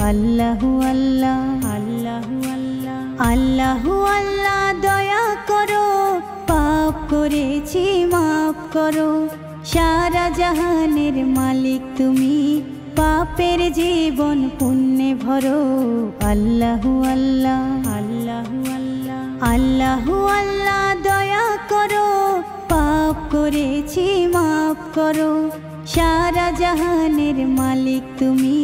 আল্লাহু আল্লাহ আল্লাহু আল্লাহ আল্লাহু আল্লাহ দয়া করো পাপ করেছি মাফ করো সারা জাহানের মালিক তুমি পাপের জীবন পুণ্যে ভরো আল্লাহু আল্লাহ আল্লাহু আল্লাহ আল্লাহু আল্লাহ দয়া করো পাপ করেছি মাফ করো সারা জাহানের মালিক তুমি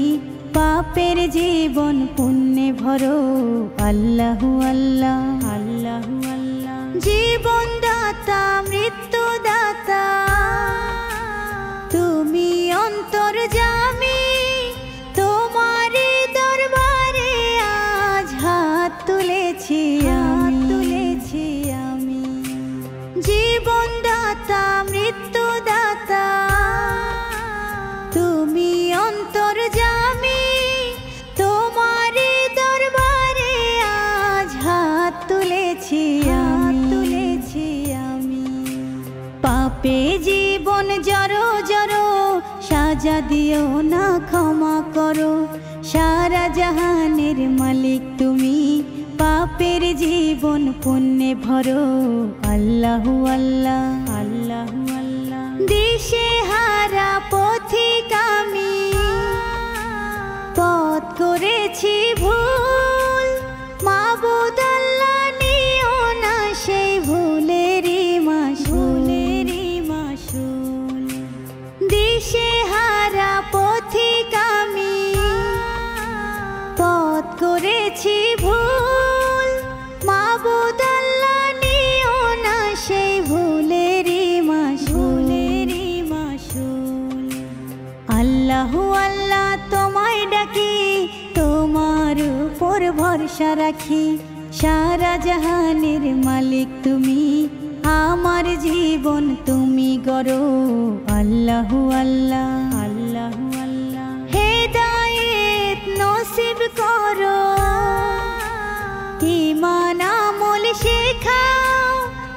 পাপের জীবন পুণ্যে ভরো আল্লাহু আল্লাহ আল্লাহু আল্লাহ জীবন দাতা মৃত্যু দাতা তুমি অন্তর্যামী তোমারি দরবারে আজ হাত তুলেছি আমি জীবন দাতা মৃত্যু দাতা তুমি অন্তর্যামী তোমারি দরবারে আজ হাত তুলেছি আমি পাপে জীবন জড়ো জড়ো সাজা দিও না ক্ষমা করো সারা জাহানের মালিক তুমি পাপের জীবন পুণ্যে ভরো আল্লাহু আল্লাহ আল্লাহু আল্লাহ দিশে হারা পথিক আমি পথ করেছি ভুল মাবুদ আল্লাহ নিও না সেই ভুলেরই মাসুল দিশে হারা পথিক আমি পথ করেছি ভুল মাবুদ আল্লাহ নিও না সেই ভুলেরই মাসুল আল্লাহু আল্লাহ তোমায় ডাকি তোমার উপর ভরসা রাখি সারা জাহানের মালিক তুমি আমার জীবন তুমি গড়ো আল্লাহু আল্লাহ আল্লাহু আল্লাহ হেদায়েত নসিব করো ঈমান আমল শেখাও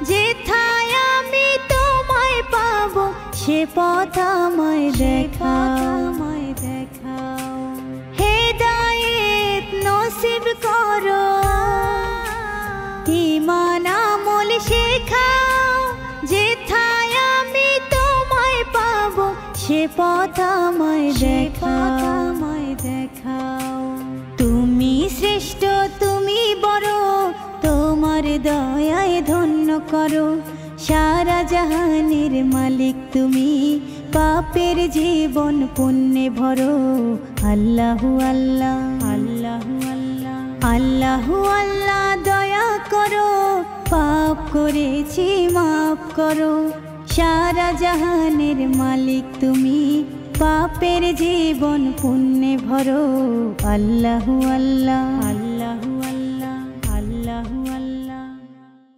যেথায় আমি তোমায় পাবো সে পথ আমায় দেখাও হেদায়েত নসিব করো ঈমান আমল শেখাও যেথায় আমি তোমায় পাবো সে পথ আমায় দেখাও তুমি শ্রেষ্ঠ তুমি বড় তোমার দয়ায় ধন্য করো সারা জাহানের মালিক তুমি পাপের জীবন পুণ্যে ভরো আল্লাহু আল্লাহ আল্লাহু আল্লাহ আল্লাহু আল্লাহ দয়া করো পাপ করেছি মাফ করো সারা জাহানের মালিক তুমি পাপের জীবন পুণ্যে ভরো আল্লাহু আল্লাহ আল্লাহু